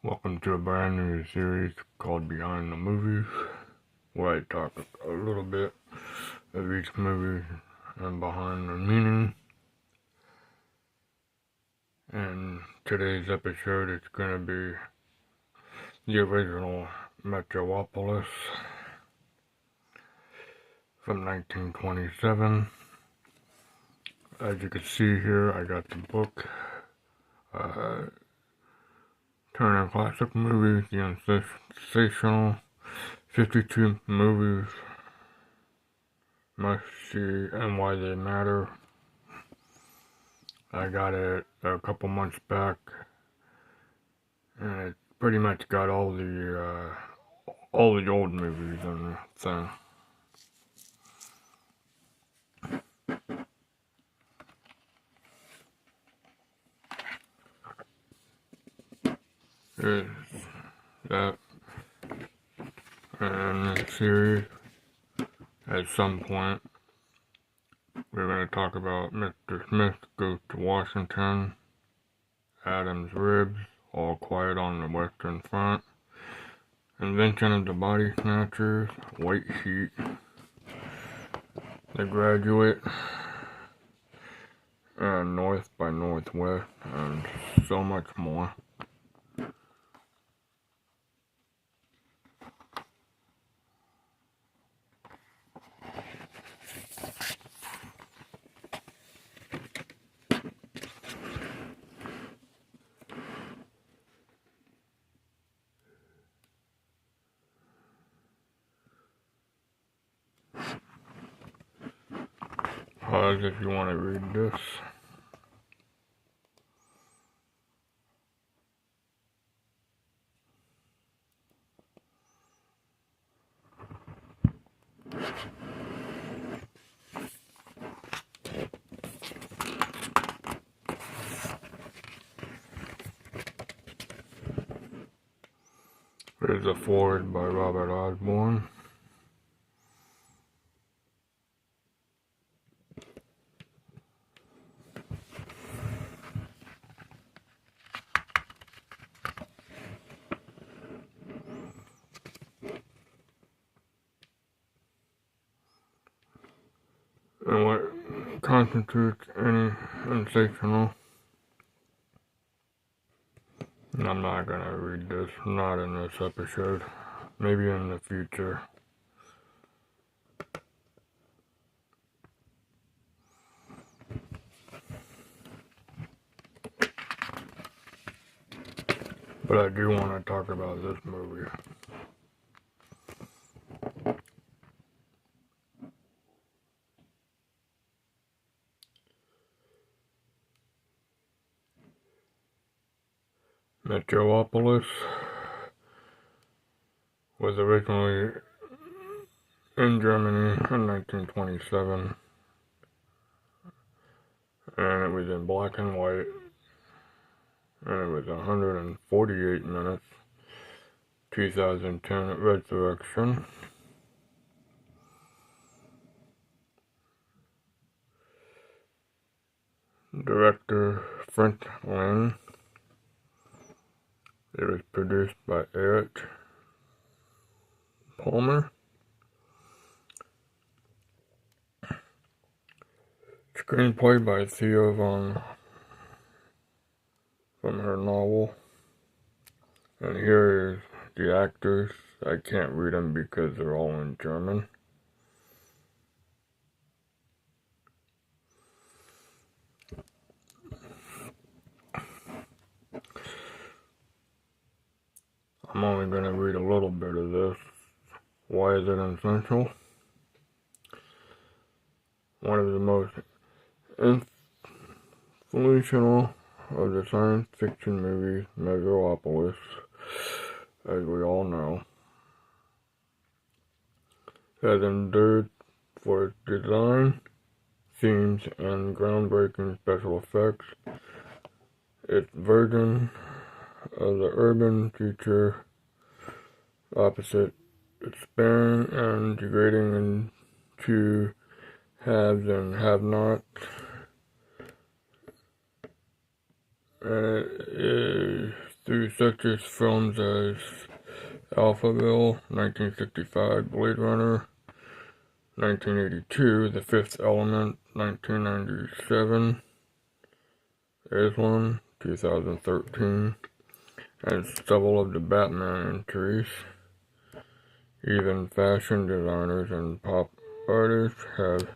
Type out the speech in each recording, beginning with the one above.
Welcome to a brand new series called Behind the Movies, where I talk a little bit of each movie and behind the meaning. And today's episode is going to be the original Metropolis from 1927. As you can see here, I got the book. Turner Classic Movies, the sensational 52 movies must see and why they matter. I got it a couple months back, and it pretty much got all the old movies in the thing. Is that in this series, at some point, we're going to talk about Mr. Smith Goes to Washington, Adam's Ribs, All Quiet on the Western Front, Invention of the Body Snatchers, White Heat, The Graduate, and North by Northwest, and so much more. Pause if you want to read this. Here's a foreword by Robert Osborne. And what constitutes any sensational. I'm not gonna read this, not in this episode, maybe in the future. But I do want to talk about this movie. Metropolis was originally in Germany in 1927, and it was in black and white, and it was 148 minutes, 2010 Resurrection. Director Frank Lynn. It was produced by Eric Palmer. Screenplay by Theo von from her novel. And here is the actors. I can't read them because they're all in German. I'm only going to read a little bit of this. Why is it essential? One of the most influential of the science fiction movies, Metropolis, as we all know, has endured for its design, themes, and groundbreaking special effects. Its version of the urban future opposite expanding and degrading into haves and have-nots, and it is through such as films as Alphaville, 1965, Blade Runner, 1982, The Fifth Element, 1997, Islam, 2013, and several of the Batman entries. Even fashion designers and pop artists have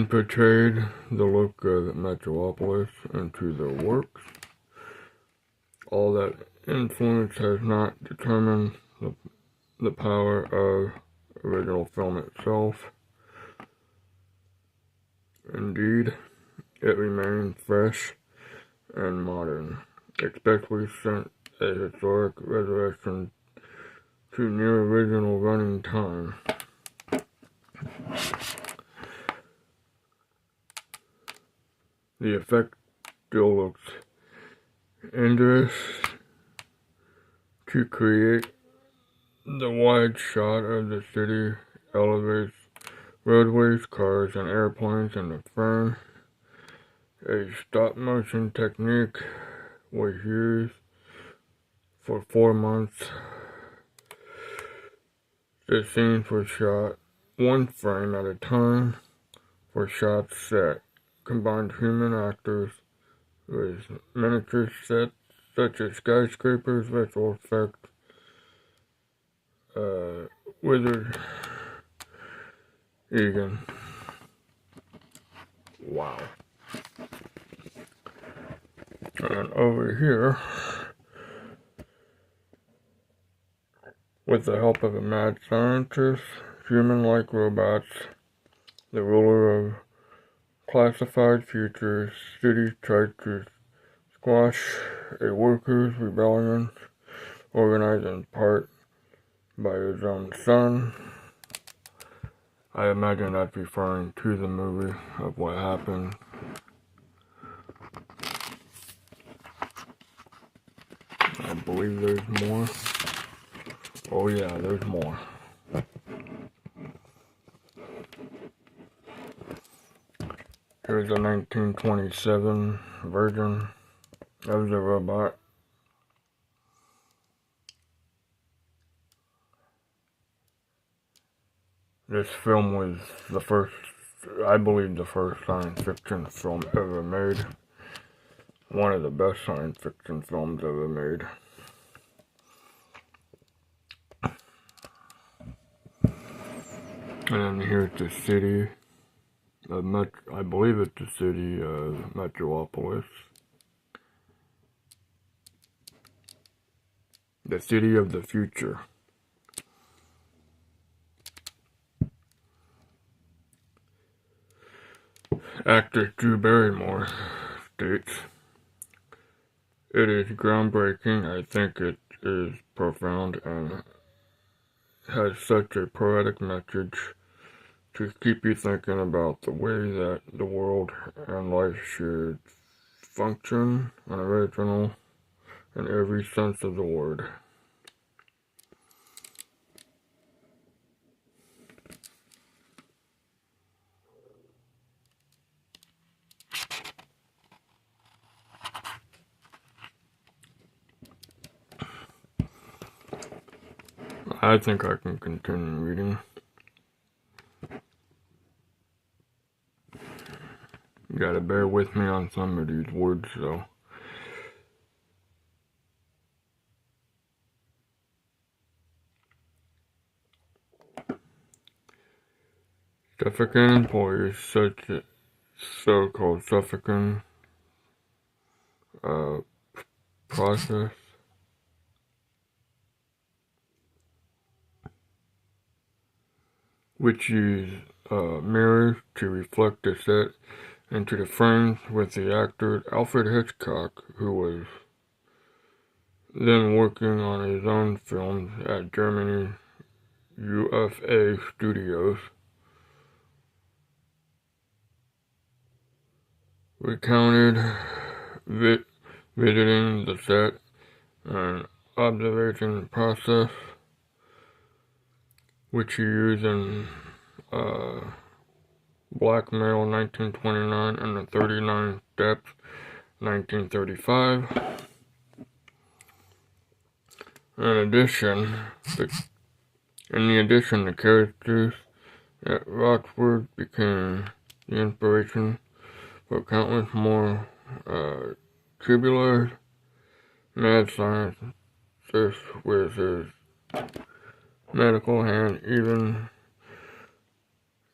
portrayed the look of Metropolis into their works. All that influence has not determined the power of original film itself. Indeed, it remains fresh and modern, especially since a historic resurrection to near original running time. The effect still looks endless to create the wide shot of the city, elevates roadways, cars, and airplanes in the frame. A stop-motion technique was used for 4 months. The scenes were shot one frame at a time for shots set. Combined human actors with miniature sets such as skyscrapers, visual effects, Wizard Egan. Wow. And over here, with the help of a mad scientist, human-like robots, the ruler of classified futures, city tried to squash a workers' rebellion organized in part by his own son. I imagine that's referring to the movie of what happened. I believe there's more. Oh yeah, there's more. Here's a 1927 version of the robot. This film was the first, I believe, the first science fiction film ever made. One of the best science fiction films ever made. And here's the city of I believe it's the city of Metropolis. The city of the future. Actor Drew Barrymore states, "It is groundbreaking. I think it is profound and has such a poetic message to keep you thinking about the way that the world and life should function and original in every sense of the word." I think I can continue reading. You gotta bear with me on some of these words, though. Suffolk employees such as so-called Suffolk process which use mirrors to reflect the set into the frames with the actor Alfred Hitchcock, who was then working on his own films at Germany UFA Studios. Recounted visiting the set and observation process, which he used in Blackmail 1929 and the 39 Steps 1935. In addition, the characters at Roxford became the inspiration for countless more tubular mad scientists with his medical hand, even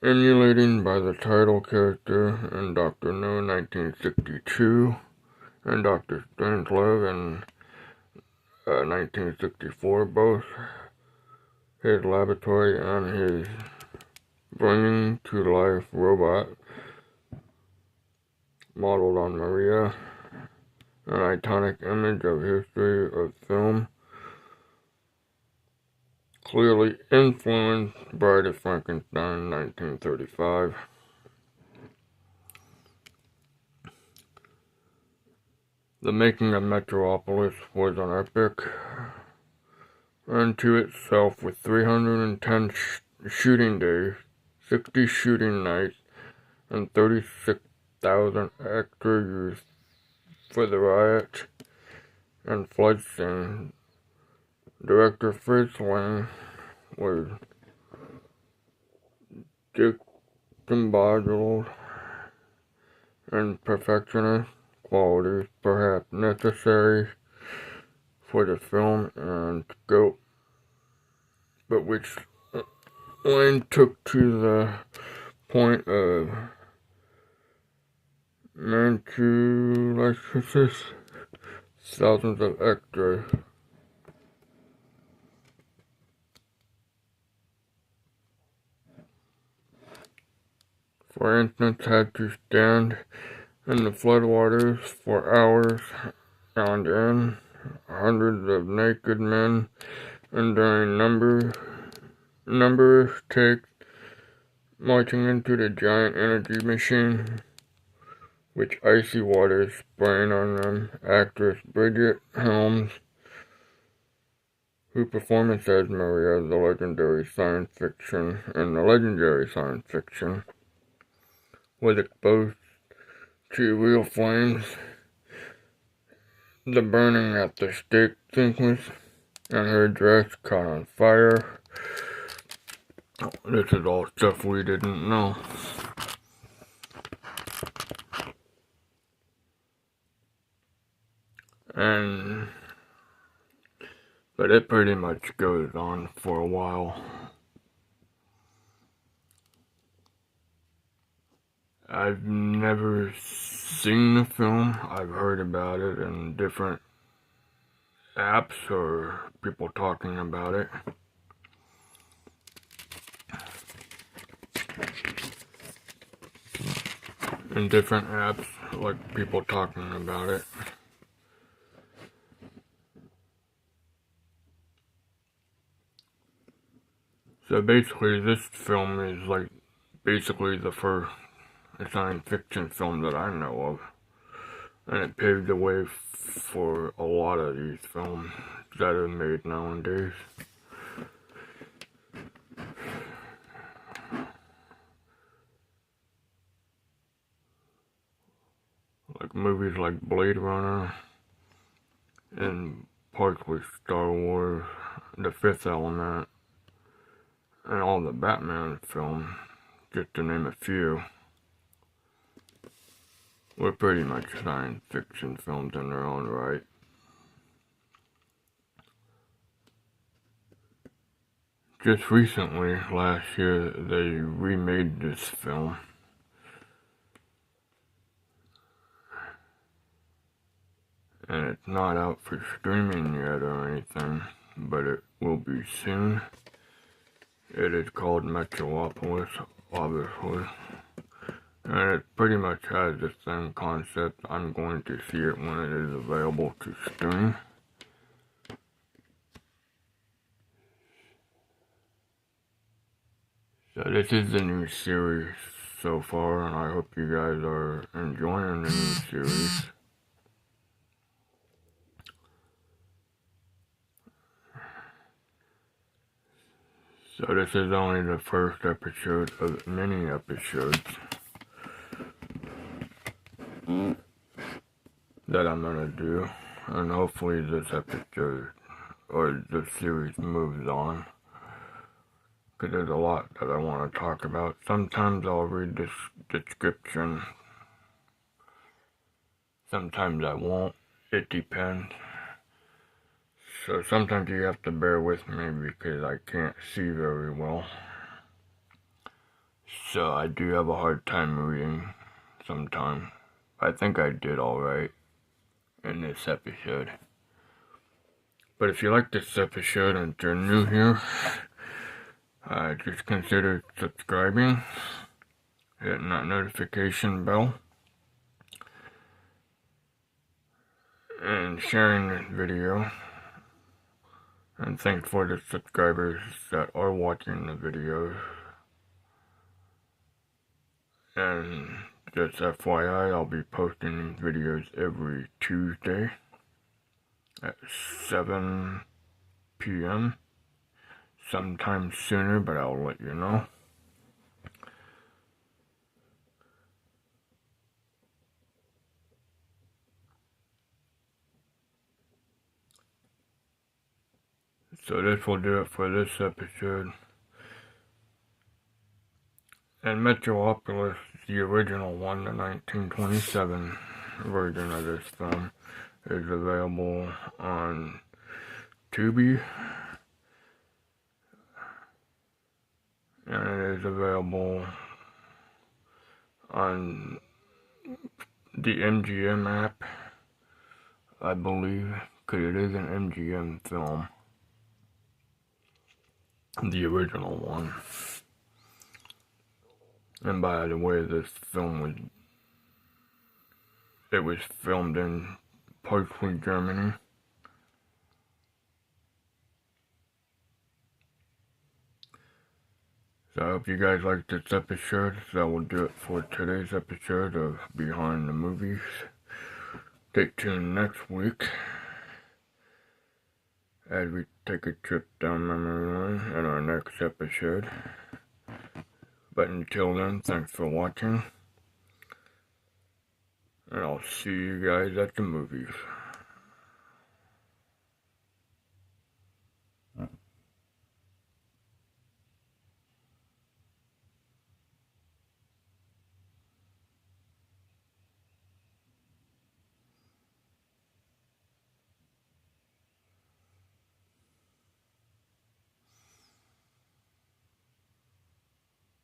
emulating by the title character in Dr. No 1962 and Dr. Strangelove in 1964, both his laboratory and his bringing to life robot modeled on Maria, an iconic image of history of film, clearly influenced Bride of Frankenstein 1935. The making of Metropolis was an epic unto itself, with 310 shooting days, 60 shooting nights, and 36,000 extra used for the riot and flood scene. Director Fritz Lang was discombobulated and perfectionist qualities perhaps necessary for the film and scope, but which Lang took to the point of manipulating thousands of extras. For instance, had to stand in the floodwaters for hours on end, hundreds of naked men enduring numbers takes, marching into the giant energy machine, which icy water is spraying on them. Actress Bridget Helms, who performance as Maria in the legendary science fiction, was exposed to real flames, the burning at the stake sequence, and her dress caught on fire. This is all stuff we didn't know. But it pretty much goes on for a while. I've never seen the film. I've heard about it in different apps or people talking about it. In different apps, like people talking about it. So basically, this film is like basically the first science fiction film that I know of, and it paved the way for a lot of these films that are made nowadays. Like movies like Blade Runner and parts with Star Wars, The Fifth Element, and all the Batman films, just to name a few, were pretty much science fiction films in their own right. Just recently, last year, they remade this film. And it's not out for streaming yet or anything, but it will be soon. It is called Metropolis, obviously. And it pretty much has the same concept. I'm going to see it when it is available to stream. So this is the new series so far, and I hope you guys are enjoying the new series. So this is only the first episode of many episodes. that I'm gonna do, and hopefully this episode or the series moves on, because there's a lot that I want to talk about. Sometimes I'll read this description, sometimes I won't, it depends. So sometimes you have to bear with me because I can't see very well. So I do have a hard time reading sometimes. I think I did alright in this episode. But if you like this episode and you're new here, just consider subscribing, hitting that notification bell, and sharing this video. And thanks for the subscribers that are watching the videos. And just FYI, I'll be posting these videos every Tuesday at 7 p.m. Sometime sooner, but I'll let you know. So this will do it for this episode. And Metropolis, the original one, the 1927 version of this film, is available on Tubi, and it is available on the MGM app, I believe, because it is an MGM film, the original one. And by the way, this film was filmed in partially Germany. So I hope you guys liked this episode. That will do it for today's episode of Behind the Movies. Stay tuned next week as we take a trip down memory lane in our next episode. But until then, thanks for watching, and I'll see you guys at the movies.